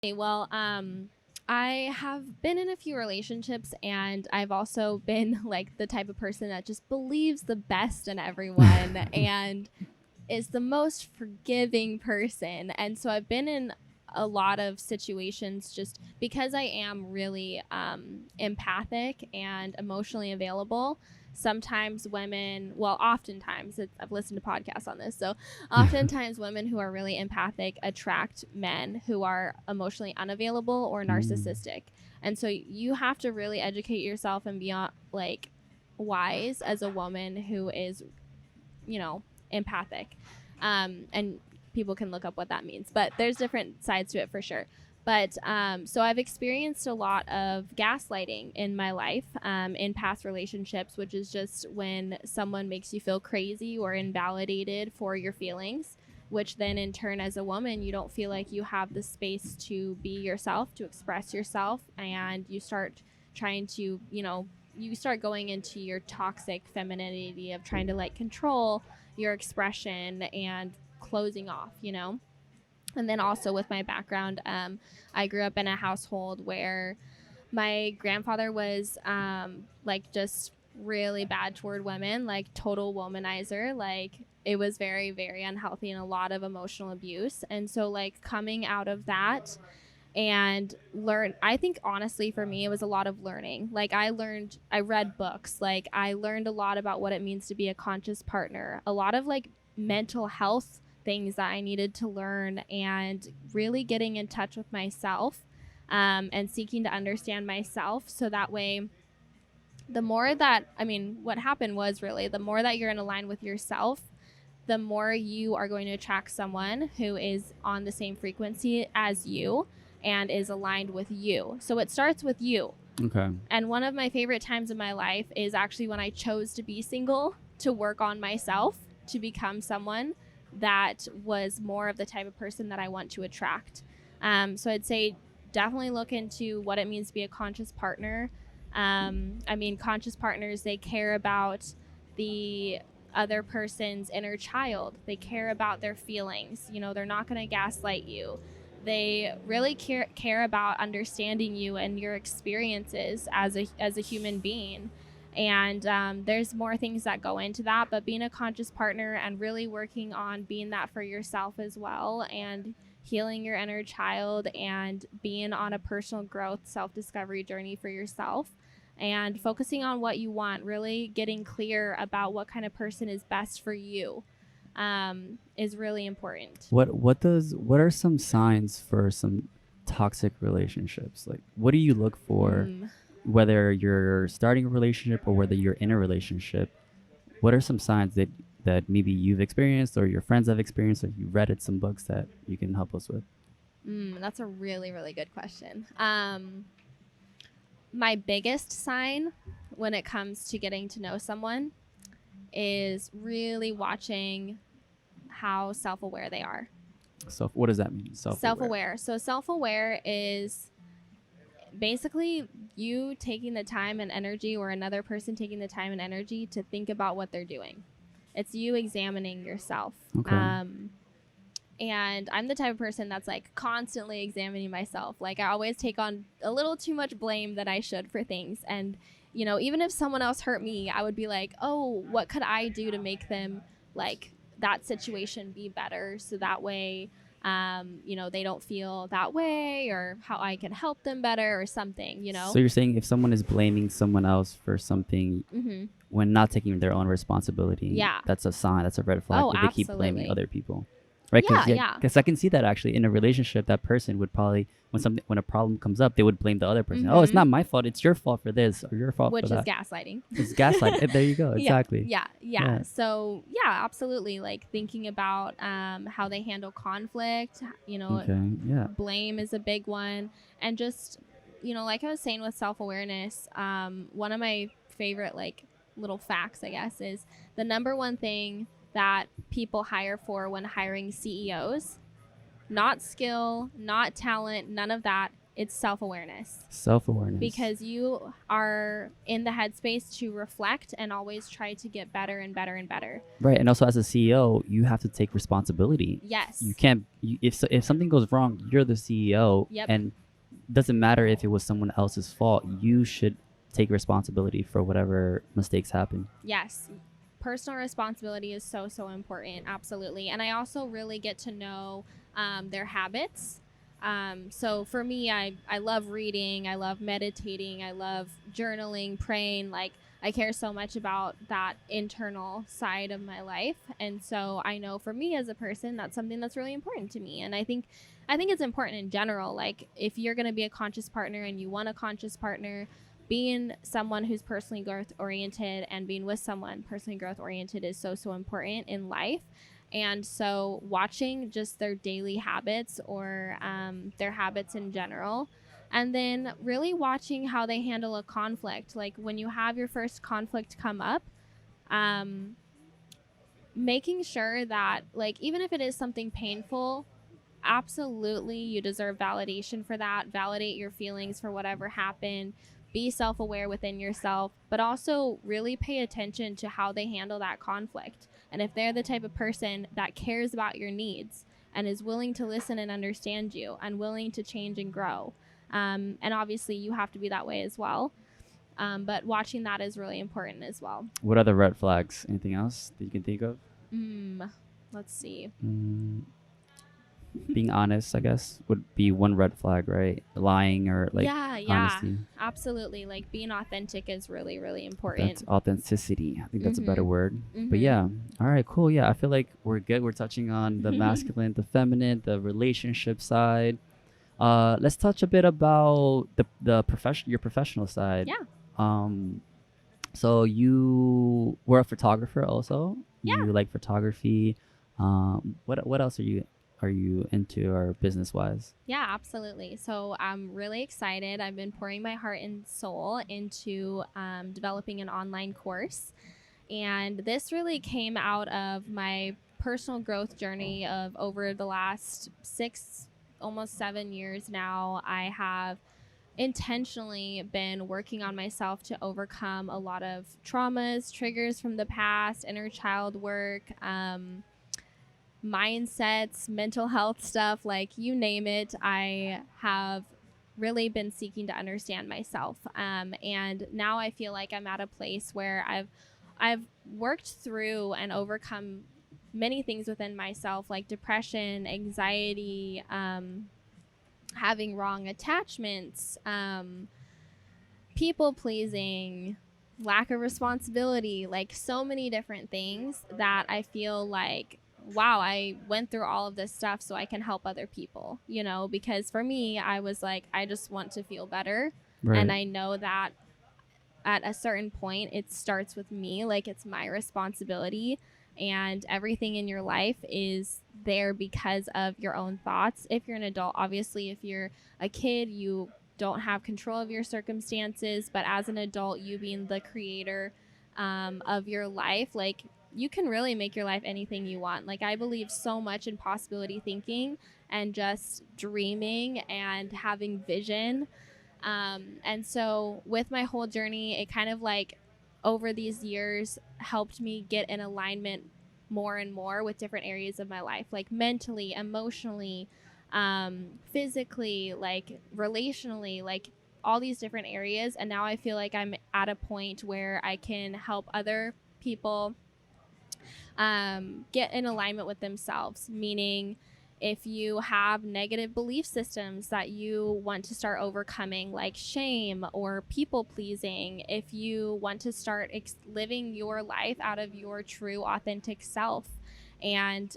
Well, I have been in a few relationships, and I've also been like the type of person that just believes the best in everyone and is the most forgiving person. And so I've been in a lot of situations just because I am really empathic and emotionally available. Sometimes women, well, oftentimes, I've listened to podcasts on this. So oftentimes women who are really empathic attract men who are emotionally unavailable or narcissistic. And so you have to really educate yourself and be like wise as a woman who is, empathic. And people can look up what that means, but there's different sides to it for sure. But so I've experienced a lot of gaslighting in my life, in past relationships, which is just when someone makes you feel crazy or invalidated for your feelings, which then in turn, as a woman, you don't feel like you have the space to be yourself, to express yourself, and you start trying to, you start going into your toxic femininity of trying to like control your expression and closing off, And then also with my background, I grew up in a household where my grandfather was like just really bad toward women, like total womanizer. Like it was very, very unhealthy and a lot of emotional abuse. And so like coming out of that and I think honestly for me it was a lot of learning. Like I read books, like I learned a lot about what it means to be a conscious partner, a lot of like mental health things that I needed to learn, and really getting in touch with myself, and seeking to understand myself, so that way what happened was really the more that you're in line with yourself, the more you are going to attract someone who is on the same frequency as you and is aligned with you. So it starts with you. Okay. And one of my favorite times in my life is actually when I chose to be single, to work on myself, to become someone that was more of the type of person that I want to attract. So I'd say definitely look into what it means to be a conscious partner. Conscious partners, they care about the other person's inner child. They care about their feelings. They're not going to gaslight you. They really care about understanding you and your experiences as a human being. And there's more things that go into that, but being a conscious partner and really working on being that for yourself as well, and healing your inner child and being on a personal growth, self-discovery journey for yourself, and focusing on what you want, really getting clear about what kind of person is best for you, is really important. What are some signs for some toxic relationships? Like, what do you look for, whether you're starting a relationship or whether you're in a relationship? What are some signs that maybe you've experienced or your friends have experienced, or you read in some books that you can help us with? That's a really, really good question. My biggest sign when it comes to getting to know someone is really watching how self-aware they are. So what does that mean? Self-aware. So self-aware is basically you taking the time and energy, or another person taking the time and energy to think about what they're doing. It's you examining yourself. Okay. And I'm the type of person that's like constantly examining myself. Like I always take on a little too much blame that I should for things. And, even if someone else hurt me, I would be like, oh, what could I do to make them like that situation be better? So that way, they don't feel that way, or how I can help them better or something, So you're saying if someone is blaming someone else for something, when not taking their own responsibility, that's a sign, that's a red flag, Oh, if they keep blaming other people. Right? Because I can see that actually in a relationship, that person would probably, when a problem comes up, they would blame the other person. Oh, it's not my fault. It's your fault for this, or your fault for that. Which is gaslighting. It's gaslighting. There you go. Exactly. Yeah. So absolutely. Like thinking about how they handle conflict. Blame is a big one, and just like I was saying with self-awareness. One of my favorite like little facts, I guess, is the number one thing that people hire for when hiring CEOs, not skill, not talent, none of that, it's self-awareness, Self-awareness. because you are in the headspace to reflect and always try to get better and better and better. Right, and also as a CEO, you have to take responsibility. Yes. You can't. If something goes wrong, you're the CEO, Yep. and doesn't matter if it was someone else's fault. You should take responsibility for whatever mistakes happen. Yes. Personal responsibility is so, so important. Absolutely. And I also really get to know their habits. So for me, I love reading. I love meditating. I love journaling, praying. Like, I care so much about that internal side of my life. And so I know for me as a person, that's something that's really important to me. And I think it's important in general. Like, if you're going to be a conscious partner and you want a conscious partner, being someone who's personally growth oriented and being with someone personally growth oriented is so, so important in life. And so watching just their daily habits or their habits in general, and then really watching how they handle a conflict. Like, when you have your first conflict come up, making sure that, like, even if it is something painful, absolutely you deserve validation for that. Validate your feelings for whatever happened. Be self-aware within yourself, but also really pay attention to how they handle that conflict. And if they're the type of person that cares about your needs and is willing to listen and understand you and willing to change and grow, and obviously you have to be that way as well, but watching that is really important as well. What other red flags? Anything else that you can think of? Let's see. Being honest, I guess, would be one red flag, right? Lying or like honesty. Absolutely. Like, being authentic is really, really important. That's authenticity. I think that's a better word. But yeah, all right, cool. Yeah, I feel like we're good. We're touching on the masculine, the feminine, the relationship side. Let's touch a bit about the your professional side. Yeah. So you were a photographer also. Yeah. You like photography. What else are you into or business wise? Yeah, absolutely. So I'm really excited. I've been pouring my heart and soul into developing an online course. And this really came out of my personal growth journey of over the last 6, almost 7 years now. I have intentionally been working on myself to overcome a lot of traumas, triggers from the past, inner child work, mindsets, mental health stuff, like, you name it. I have really been seeking to understand myself. And now I feel like I'm at a place where I've worked through and overcome many things within myself, like depression, anxiety, having wrong attachments, people pleasing, lack of responsibility, like so many different things that I feel like, wow, I went through all of this stuff so I can help other people, because for me, I was like, I just want to feel better. Right. And I know that at a certain point, it starts with me, like, it's my responsibility. And everything in your life is there because of your own thoughts. If you're an adult, obviously, if you're a kid, you don't have control of your circumstances. But as an adult, you being the creator of your life, like, you can really make your life anything you want. Like, I believe so much in possibility thinking and just dreaming and having vision. And so with my whole journey, it kind of like over these years helped me get in alignment more and more with different areas of my life, like mentally, emotionally, physically, like relationally, like all these different areas. And now I feel like I'm at a point where I can help other people get in alignment with themselves, meaning if you have negative belief systems that you want to start overcoming, like shame or people pleasing, if you want to start living your life out of your true authentic self, and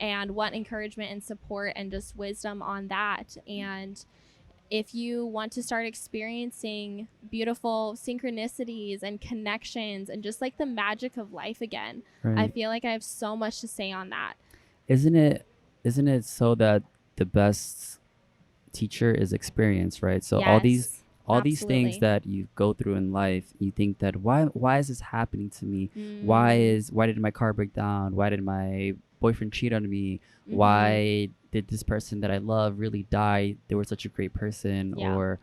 want encouragement and support and just wisdom on that, and if you want to start experiencing beautiful synchronicities and connections and just like the magic of life again, right. I feel like I have so much to say on that. Isn't it so that the best teacher is experience, right? So yes, all these things that you go through in life, you think that why is this happening to me? Why did my car break down? Why did my boyfriend cheat on me? Why did this person that I love really die? They were such a great person. Yeah. Or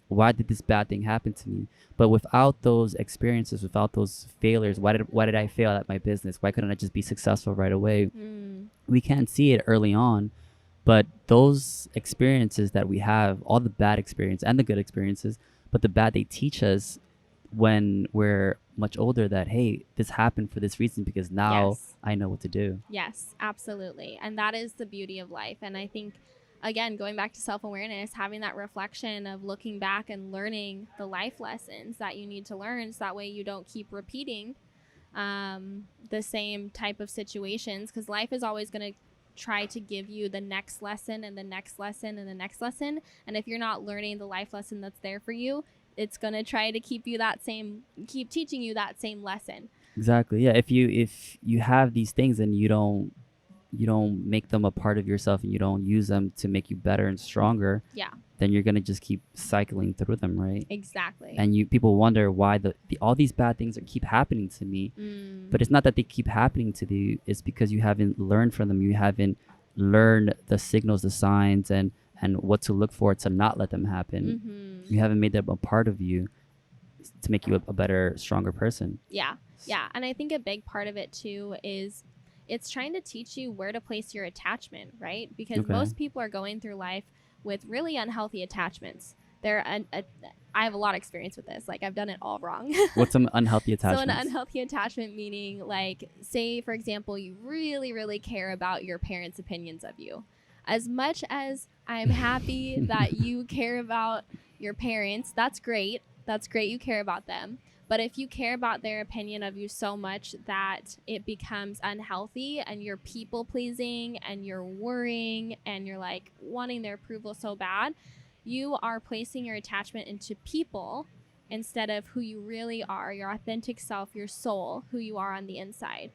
why did this bad thing happen to me? But without those experiences, without those failures, why did I fail at my business? Why couldn't I just be successful right away? We can't see it early on, but those experiences that we have, all the bad experience and the good experiences, but the bad, they teach us when we're much older that, hey, this happened for this reason because now Yes. I know what to do. Yes, absolutely. And that is the beauty of life. And I think, again, going back to self awareness, having that reflection of looking back and learning the life lessons that you need to learn so that way you don't keep repeating the same type of situations, because life is always going to try to give you the next lesson and the next lesson and the next lesson. And if you're not learning the life lesson that's there for you, it's going to try to keep teaching you that same lesson. Exactly. Yeah. If you have these things and you don't make them a part of yourself and you don't use them to make you better and stronger, Yeah, then you're gonna just keep cycling through them, right? exactly. And people wonder why all these bad things keep happening to me. But it's not that they keep happening to you. It's because you haven't learned from them. You haven't learned the signals, the signs, and what to look for to not let them happen. You haven't made them a part of you to make you a better, stronger person. Yeah. Yeah. And I think a big part of it too is it's trying to teach you where to place your attachment, right? Because Okay. most people are going through life with really unhealthy attachments. I have a lot of experience with this. Like, I've done it all wrong. What's some unhealthy So attachments? an unhealthy attachment meaning, like, say, for example, you really, really care about your parents' opinions of you. As much as I'm happy that you care about your parents, that's great. That's great you care about them. But if you care about their opinion of you so much that it becomes unhealthy and you're people pleasing and you're worrying and you're like wanting their approval so bad, you are placing your attachment into people instead of who you really are, your authentic self, your soul, who you are on the inside.